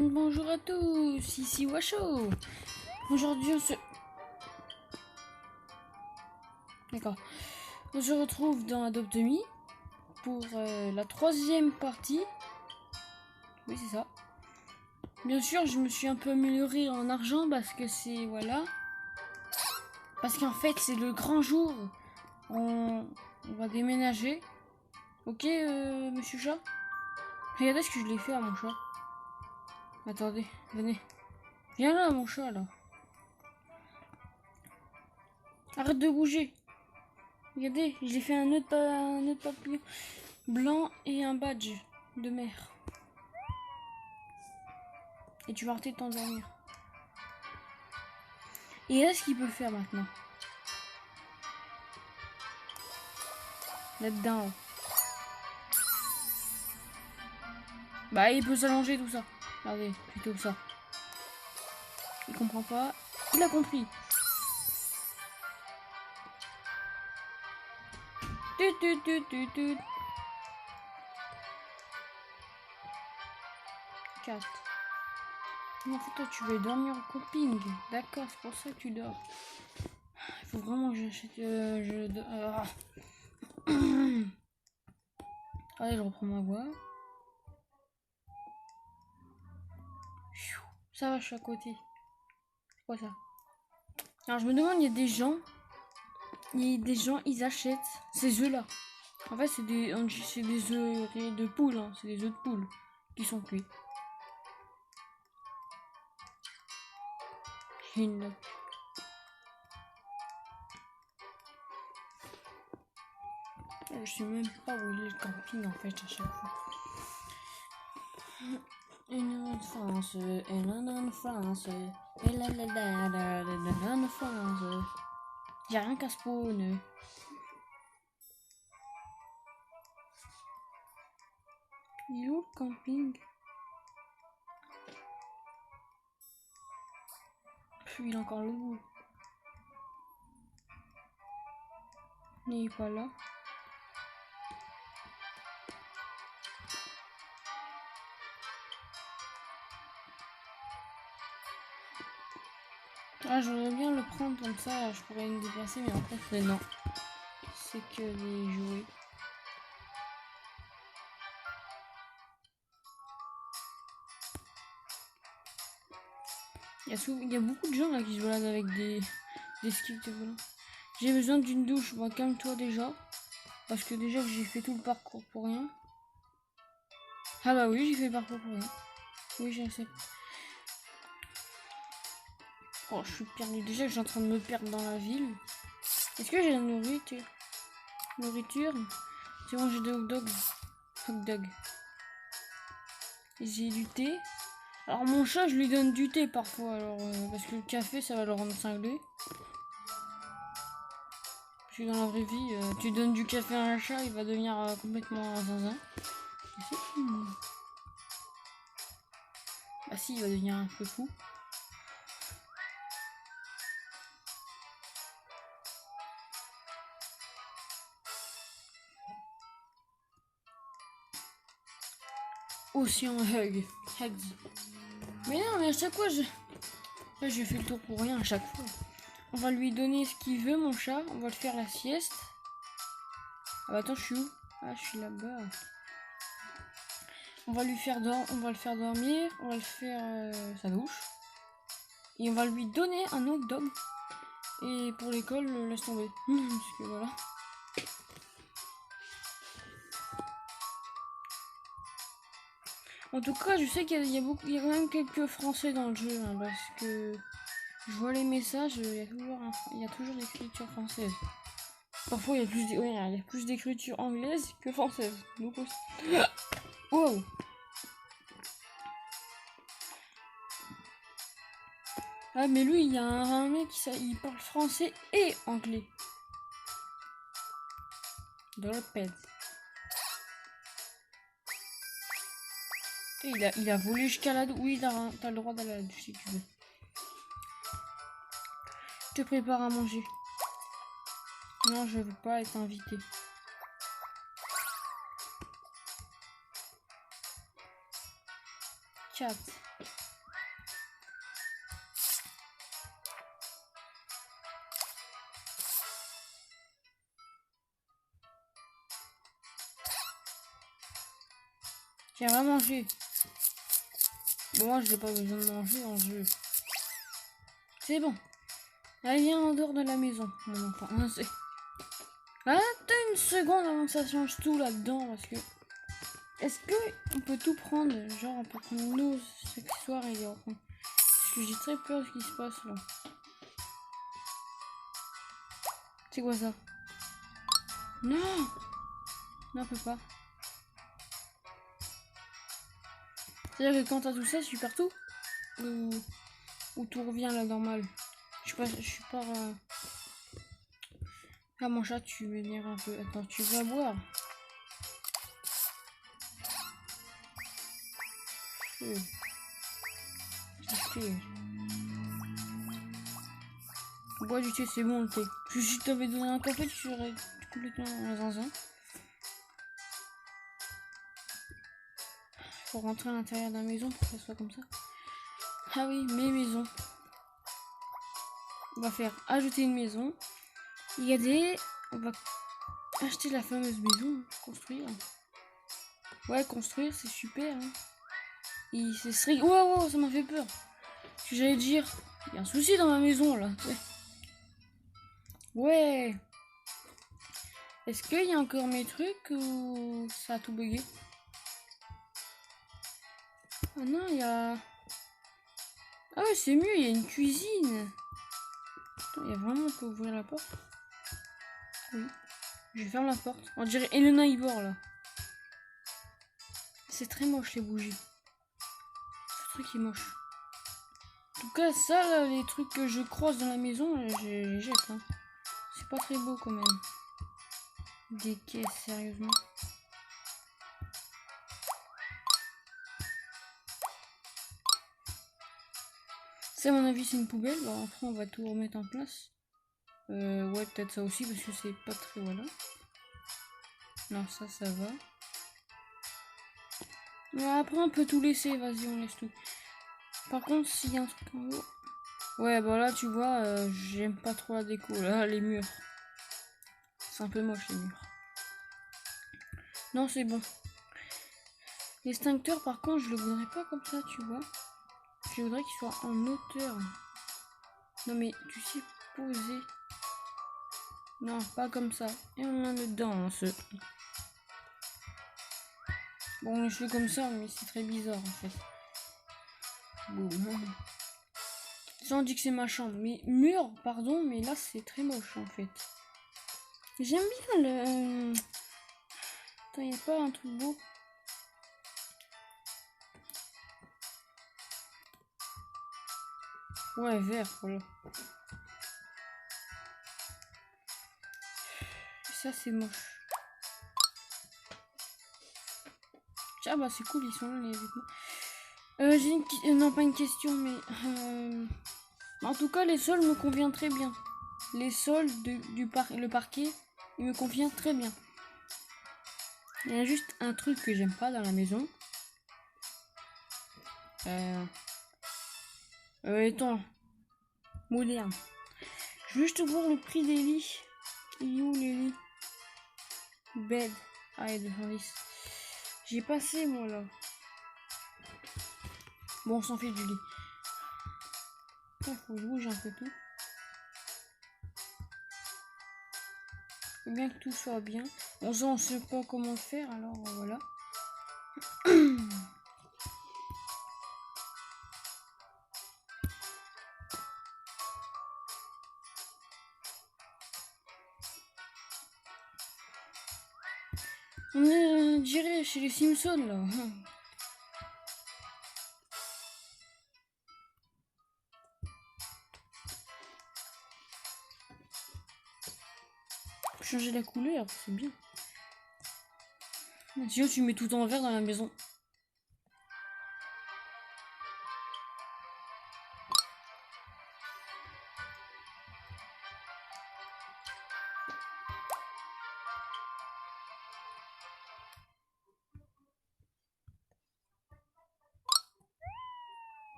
Bonjour à tous, ici Washo. Aujourd'hui on se retrouve dans Adopt Me pour la troisième partie. Oui, c'est ça. Bien sûr, je me suis un peu amélioré en argent parce que c'est voilà. Parce qu'en fait, c'est le grand jour. On va déménager. Ok, monsieur chat. Regardez ce que je l'ai fait à mon chat. Attendez, venez. Viens là, mon chat, là. Arrête de bouger. Regardez, j'ai fait un autre papillon blanc et un badge de mer. Et tu vas arrêter de t'endormir. Et là, ce qu'il peut faire maintenant. Là-dedans. Bah, il peut s'allonger tout ça. Regardez, plutôt ça. Il comprend pas. Il a compris. Tut. 4. En fait, toi, tu veux dormir au camping. D'accord, c'est pour ça que tu dors. Il faut vraiment que j'achète. Allez, je reprends ma voix. Ça va, je suis à côté. C'est quoi ça? Alors, je me demande, il y a des gens, ils achètent ces œufs-là. En fait, c'est des œufs de poule, hein. C'est des œufs de poule qui sont cuits. Je sais même pas où il est le camping en fait à chaque fois. Une France, France, France. J'ai rien qu'à spawn. Il est où le camping? Puis il est encore là. Il est pas là. Ah, j'aurais bien le prendre comme ça, je pourrais me déplacer, mais en fait, non. C'est que des jouets. Il y a beaucoup de gens là qui se baladent avec des skis de volant. J'ai besoin d'une douche. Bon, calme-toi déjà. Parce que déjà, j'ai fait tout le parcours pour rien. Ah bah oui, j'ai fait le parcours pour rien. Oui, je sais. Oh, je suis perdu. Déjà, je suis en train de me perdre dans la ville. Est-ce que j'ai la nourriture? C'est bon, j'ai des hot dogs. J'ai du thé. Alors, mon chat, je lui donne du thé parfois. Alors, parce que le café, ça va le rendre cinglé. Parce que dans la vraie vie, tu donnes du café à un chat, il va devenir complètement zinzin. Bah si, il va devenir un peu fou. Océan Hugs. Mais non, mais à chaque fois, là, j'ai fait le tour pour rien à chaque fois. On va lui donner ce qu'il veut, mon chat. On va le faire la sieste. Ah bah attends, je suis où? Ah, je suis là-bas. On va le faire dormir. On va le faire sa douche. Et on va lui donner un hot dog. Et pour l'école, laisse tomber. Parce que voilà. En tout cas, je sais qu'il y a quand même quelques Français dans le jeu, hein, parce que je vois les messages, il y a toujours l'écriture française. Parfois, il y a plus d'écriture anglaise que française. Donc aussi. Wow. Ah, mais lui, il y a un mec il parle français et anglais. Dans le ped. Il a volé jusqu'à la douche. Oui, t'as le droit d'aller à la douche si tu veux. Je te prépare à manger. Non, je veux pas être invité. Chat. Tiens, va manger. Bon, moi, je n'ai pas besoin de manger en jeu. C'est bon. Allez, viens en dehors de la maison, mon enfant. Attends une seconde avant que ça change tout là-dedans, parce que... Est-ce que on peut tout prendre? Genre, on peut prendre nos accessoires et les reprendre. Parce que j'ai très peur de ce qui se passe, là. C'est quoi ça? Non! Non, on peut pas. C'est-à-dire que quand t'as tout ça, tu perds tout? Ou tout revient à la normale? Je suis pas... Ah, mon chat, tu veux venir un peu... Attends, tu vas boire? Bois du thé, c'est bon le thé. Parce que si je t'avais donné un café, tu serais complètement un zinzin. Faut rentrer à l'intérieur de la maison pour que ça soit comme ça. Ah oui, mes maisons. On va faire ajouter une maison. Il y a des... On va acheter la fameuse maison. Construire. Ouais, construire, c'est super. Hein. Et c'est strict. Wow, ça m'a fait peur. Parce que j'allais dire... Il y a un souci dans ma maison, là. Ouais. Est-ce qu'il y a encore mes trucs ou ça a tout bugué? Ah non, il y a... Ah ouais, c'est mieux, il y a une cuisine. Attends, il y a vraiment... On peut ouvrir la porte? Oui. Je ferme la porte. On dirait Elena Ibor, là. C'est très moche, les bougies. Ce truc est moche. En tout cas, ça, là, les trucs que je croise dans la maison, je les jette. Hein. C'est pas très beau, quand même. Des caisses, sérieusement. Ça, à mon avis, c'est une poubelle. Bon, après, on va tout remettre en place. Ouais, peut-être ça aussi, parce que c'est pas très... Voilà. Non, ça va. Mais après, on peut tout laisser. Vas-y, on laisse tout. Par contre, s'il y a un truc en haut... Ouais, bah là, tu vois, j'aime pas trop la déco. Là, les murs. C'est un peu moche, les murs. Non, c'est bon. L'extincteur, par contre, je le voudrais pas comme ça, tu vois. Je voudrais qu'il soit en hauteur. Non, mais tu sais poser. Non, pas comme ça. Et on a dedans, ce... Bon, je fais comme ça, mais c'est très bizarre, en fait. Bon, ça, on dit que c'est ma chambre. Mais mur, pardon, mais là, c'est très moche, en fait. J'aime bien le... Attends, y a pas un truc beau? Ouais, vert, voilà. Ça, c'est moche. Ah bah c'est cool, ils sont là les vêtements. J'ai une... Non, pas une question, mais... En tout cas, les sols me conviennent très bien. Les sols le parquet, il me convient très bien. Il y a juste un truc que j'aime pas dans la maison. Étant moderne. Je veux juste voir le prix des lits. Il est où les lits? Bed. Ah, il y a 210. J'ai passé moi là. Bon, on s'en fait du lit. Il faut que je bouge un peu tout. Faut bien que tout soit bien. Bon, ça, on sait pas comment le faire, alors voilà. On dirait chez les Simpsons là. Changer la couleur, c'est bien. Sinon, tu mets tout en vert dans la maison.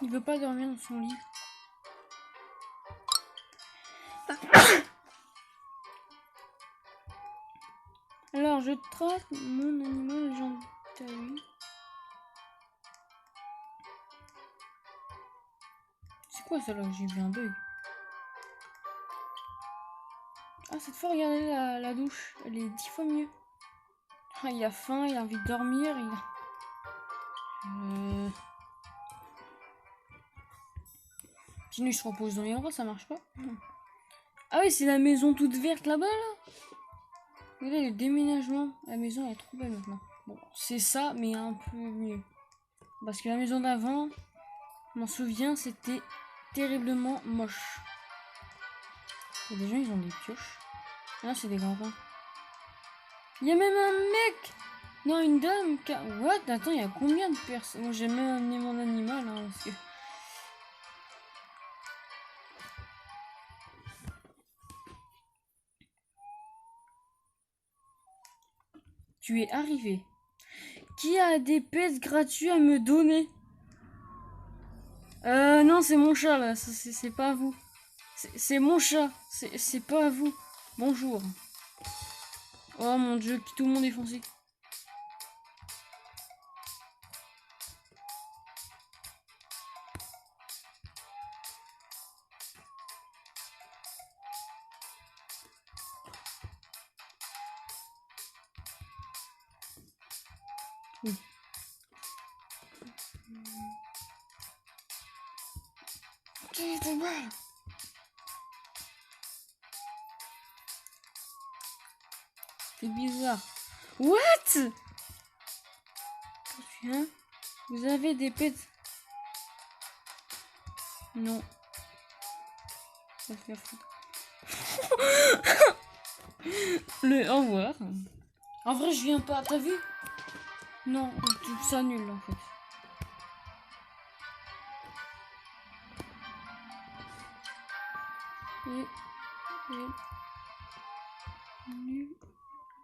Il veut pas dormir dans son lit. Alors, je traque mon animal, j'en ai vu. C'est quoi ça là? J'ai vu un bug. Ah, cette fois, regardez la douche. Elle est 10 fois mieux. Ah, il a faim, il a envie de dormir. Sinon, il se repose dans les bras, ça marche pas. Ah oui, c'est la maison toute verte là-bas, là. Regardez le déménagement. La maison elle est trop belle maintenant. Bon, c'est ça, mais un peu mieux. Parce que la maison d'avant, je m'en souviens, c'était terriblement moche. Il y a des gens, ils ont des pioches. Là, c'est des grands-pins. Il y a même un mec. Non, une dame. What? Attends, il y a combien de personnes? Moi, j'ai même amené mon animal, hein, parce que... Tu es arrivé. Qui a des pets gratuits à me donner? Non, c'est mon chat, là. C'est pas vous. C'est mon chat. C'est pas vous. Bonjour. Oh mon dieu, tout le monde est foncé. Oui. C'est bizarre. What? Hein? Vous avez des pets? Non. Ça fait foutre. Le au revoir. En vrai, je viens pas. T'as vu? Non, tout ça nul en fait. Et nul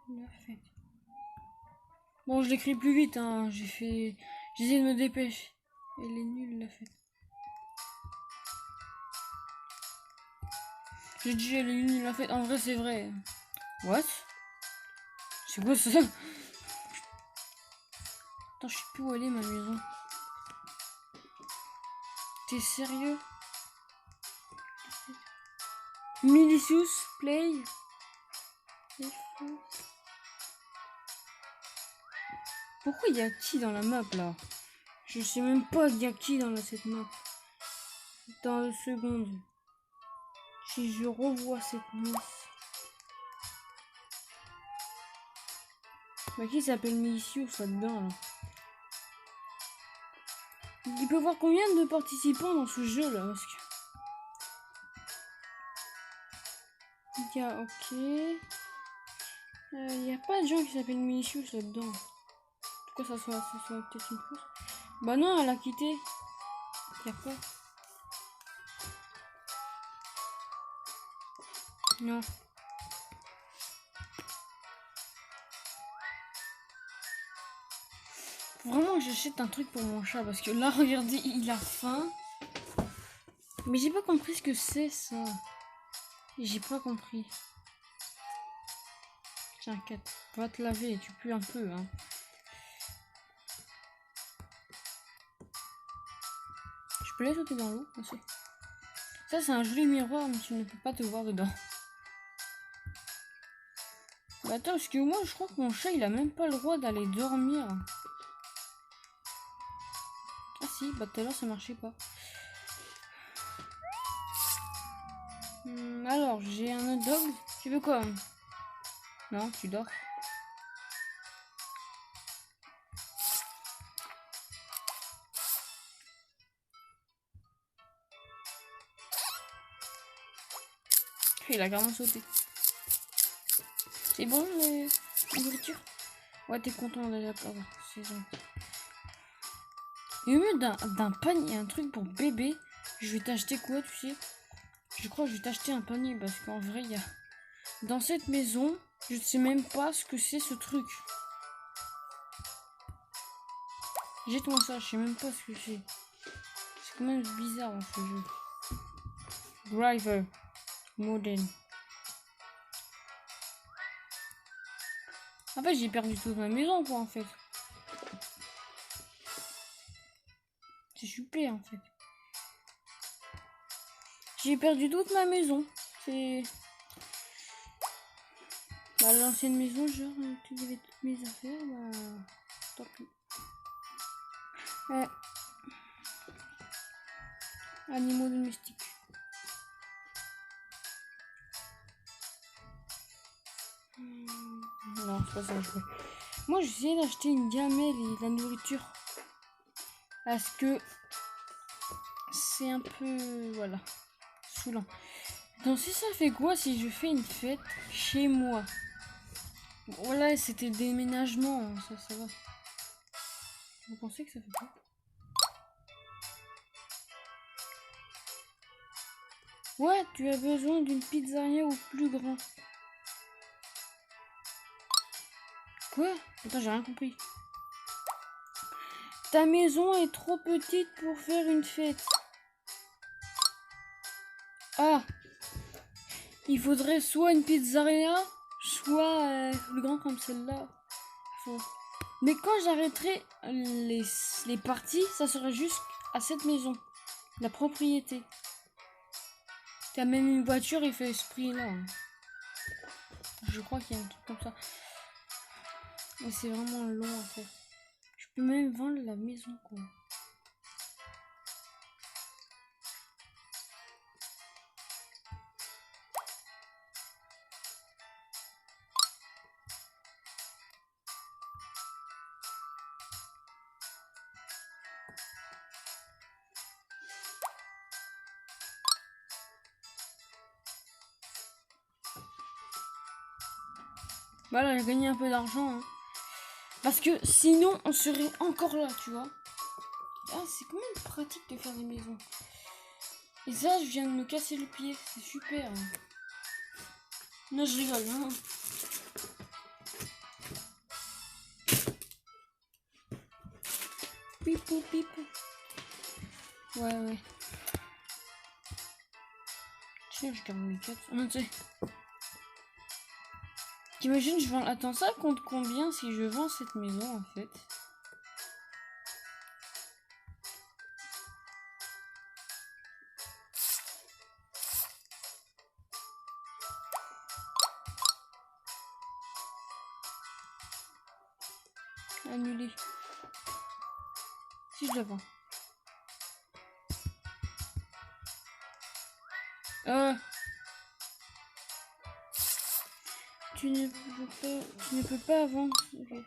la fête. Bon, je l'écris plus vite, hein. J'essaie de me dépêcher. Elle est nulle la fête. J'ai dit elle est nulle la fête. En vrai, c'est vrai. What? C'est quoi ça? Attends, je sais plus où elle est ma maison. T'es sérieux? Milicious play. Pourquoi il y a qui dans la map là? Je sais même pas il y a qui dans cette map. Dans le seconde. Si je revois cette map. Bah qui s'appelle Milicious là-dedans là? Il peut voir combien de participants dans ce jeu là parce que... Il y a ok. Il n'y a pas de gens qui s'appellent Milicious là-dedans. Pourquoi ça soit peut-être une fausse? Bah non, elle a quitté. Il y a pas. Non. Faut vraiment que j'achète un truc pour mon chat parce que là, regardez, il a faim. Mais j'ai pas compris ce que c'est ça. J'ai pas compris. Tiens, Kat, va te laver, tu pues un peu, hein. Je peux les sauter dans l'eau aussi. Ça, c'est un joli miroir, mais tu ne peux pas te voir dedans. Bah attends, parce que moi, je crois que mon chat, il a même pas le droit d'aller dormir. Ah si, bah tout à l'heure, ça marchait pas. Alors, j'ai un hot dog. Tu veux quoi? Non, tu dors. Il a carrément sauté. C'est bon, la nourriture? Ouais, t'es content déjà. C'est gentil. Et au mieux d'un panier, un truc pour bébé, je vais t'acheter quoi, tu sais? Je crois que je vais t'acheter un panier parce qu'en vrai, il y a... Dans cette maison, je ne sais même pas ce que c'est ce truc. Jette-moi ça, je sais même pas ce que c'est. C'est quand même bizarre dans ce jeu. Driver. Modern. En fait, j'ai perdu toute ma maison, quoi, en fait. C'est super, en fait. J'ai perdu toute ma maison. C'est... Bah, l'ancienne maison, genre, il y avait toutes mes affaires, bah... Tant pis. Animaux domestiques. Non, c'est pas ça que je veux. Moi, j'essaie d'acheter une gamelle et de la nourriture. Parce que c'est un peu... Voilà. Saoulant. Donc, si ça fait quoi si je fais une fête chez moi? Voilà, c'était le déménagement. Ça va. Vous pensez que ça fait quoi? Ouais, tu as besoin d'une pizzeria ou plus grand. Quoi? Attends, j'ai rien compris. Ta maison est trop petite pour faire une fête. Ah! Il faudrait soit une pizzeria, soit plus grand comme celle-là. Mais quand j'arrêterai les parties, ça serait juste à cette maison. La propriété. T'as même une voiture, il fait ce prix-là. Je crois qu'il y a un truc comme ça. Mais c'est vraiment long à faire. Je peux même vendre la maison, quoi. Voilà, j'ai gagné un peu d'argent. Hein. Parce que sinon, on serait encore là, tu vois. Ah, c'est quand même pratique de faire des maisons. Et ça, je viens de me casser le pied. C'est super. Hein. Non, je rigole. Hein. Pipou, pipou. Ouais. Tiens, je garde mes 4. Non, tu sais. T'imagines, je vends... Attends, ça compte combien si je vends cette maison, en fait? Annuler. Si je la vends. Tu ne peux pas vendre. Okay.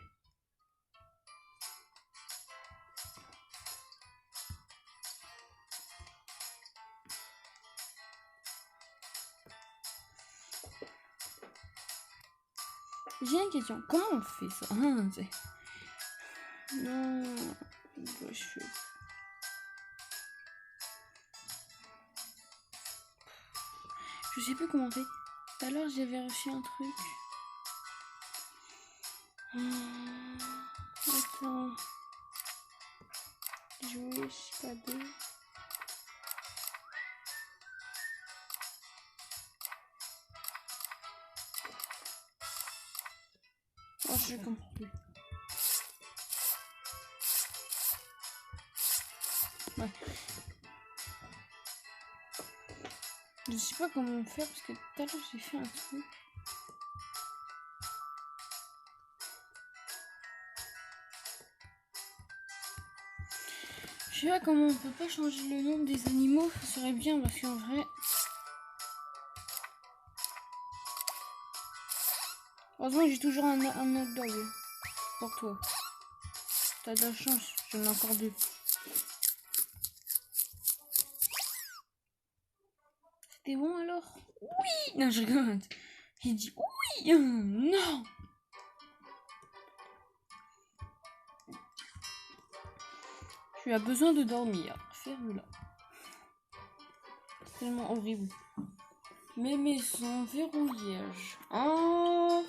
J'ai une question. Comment on fait ça? Non. Je sais plus comment on fait. Tout à l'heure, j'avais reçu un truc. Attends. Jouer, cadeau. Oh, je comprends plus. Ouais. Je sais pas comment faire parce que tout à l'heure j'ai fait un truc. Je sais pas comment on peut pas changer le nom des animaux, ça serait bien parce qu'en vrai. Heureusement j'ai toujours un hot dog pour toi. T'as de la chance, j'en ai encore 2. C'était bon alors? Oui! Non, je rigole. Il dit oui! Non! Tu as besoin de dormir. Ferme-la. C'est tellement horrible. Mes maisons verrouillage. Oh!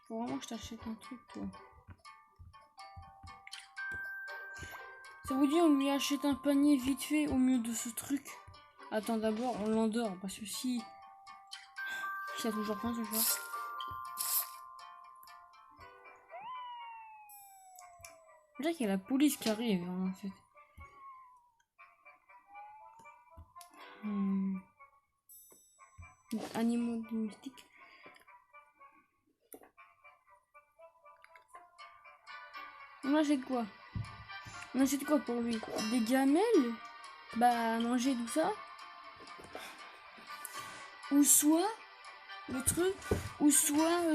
Faut vraiment que je t'achète un truc, toi. Ça vous dit, on lui achète un panier vite fait au mieux de ce truc. Attends, d'abord, on l'endort. Parce que si... Ça a toujours faim, ce soir. On dirait qu'il y a la police qui arrive, hein, en fait. Animaux domestiques. On achète quoi? On achète quoi pour lui? Des gamelles? Bah, manger tout ça. Ou soit, le truc, ou soit, ah,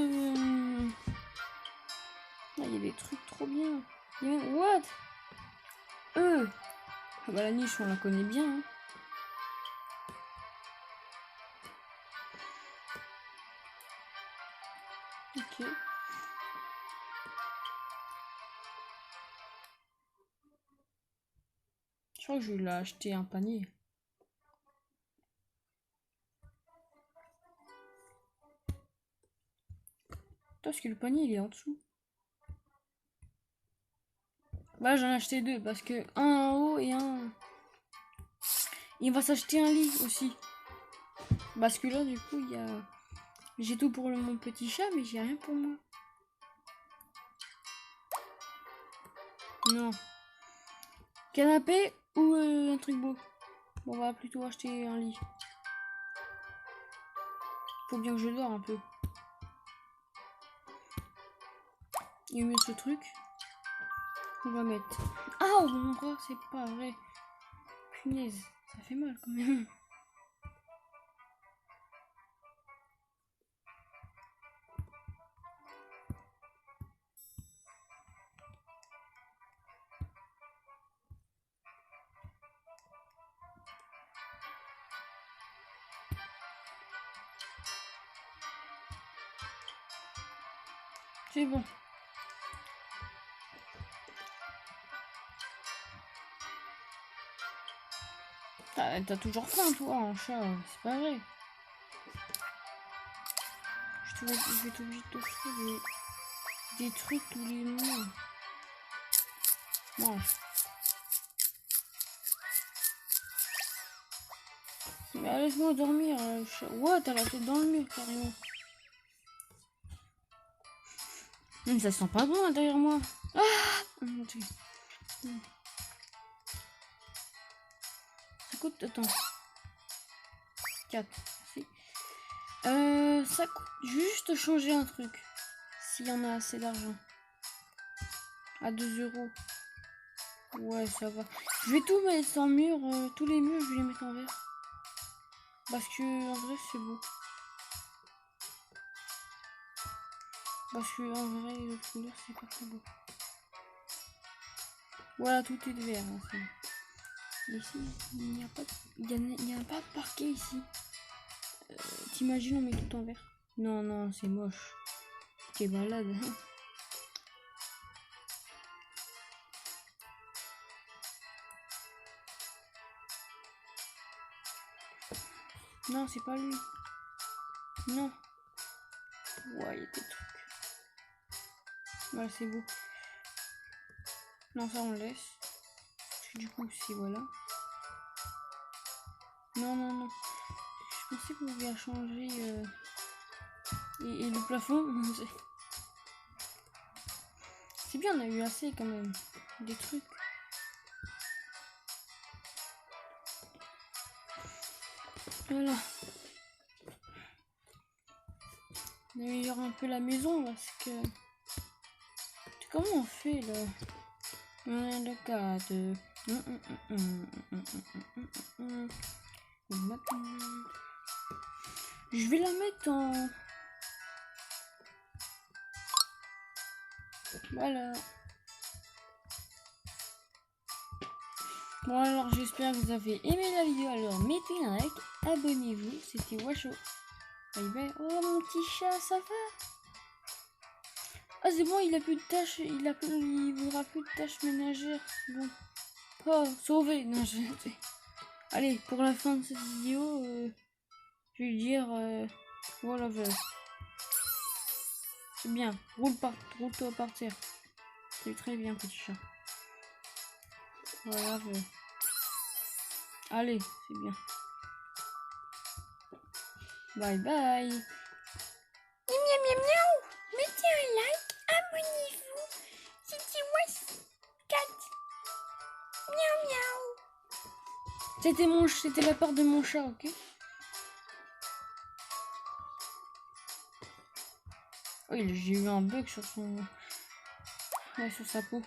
il y a des trucs trop bien. What? Ah bah, la niche, on la connaît bien, hein. Ok. Je crois que je vais l'acheter un panier. Parce que le panier il est en dessous. Bah j'en ai acheté deux parce que un en haut et un. Il va s'acheter un lit aussi. Parce que là du coup il y a. J'ai tout pour mon petit chat mais j'ai rien pour moi. Non. Canapé ou un truc beau. Bon, on va plutôt acheter un lit. Faut bien que je dors un peu. Il met ce truc. On va mettre. Ah, au bon endroit, c'est pas vrai. Punaise, ça fait mal quand même. C'est bon. T'as toujours faim, toi, en chat. C'est pas vrai. Je vais t'obliger de t'offrir des trucs tous les mois. Mange. Mais laisse-moi dormir. Ouais, t'as la tête dans le mur, carrément. Ça sent pas bon derrière moi. Ah ça coûte, attends. 4. Merci. Ça coûte juste changer un truc. S'il y en a assez d'argent. À 2 euros. Ouais, ça va. Je vais tout mettre en mur. Tous les murs, je vais les mettre en vert. Parce que, en vrai, c'est beau. Parce que, en vrai, les autres couleurs, c'est pas très beau. Voilà, tout est de vert. Hein, ici, il n'y a pas de parquet ici. T'imagines, on met tout en vert. Non, non, c'est moche. T'es malade. Non, c'est pas lui. Non. Ouais, il y a des trucs. Voilà, c'est beau. Non, ça, on laisse. Parce que du coup, si, voilà. Non, non, non. Je pensais qu'on pouvait changer... Et le plafond, c'est bien, on a eu assez quand même. Des trucs. Voilà. On améliore un peu la maison parce que... Comment on fait là? Le 4. Je vais la mettre en... Voilà. Bon alors j'espère que vous avez aimé la vidéo. Alors mettez un like, abonnez-vous. C'était Washo. Bye bye. Oh mon petit chat, ça va? Ah c'est bon, il a plus de tâches. Il voudra plus de tâches ménagères. Bon. Oh, sauvé. Non, allez, pour la fin de cette vidéo, je vais dire voilà. C'est bien. Roule-toi par terre. C'est très bien, petit chat. Voilà. Allez, c'est bien. Bye bye. Miam miam miam. Mettez un like, abonnez-vous. C'était West Cat. Miaou miaou. C'était la part de mon chat, ok? Oh, j'ai eu un bug sur son... Ouais, sur sa peau.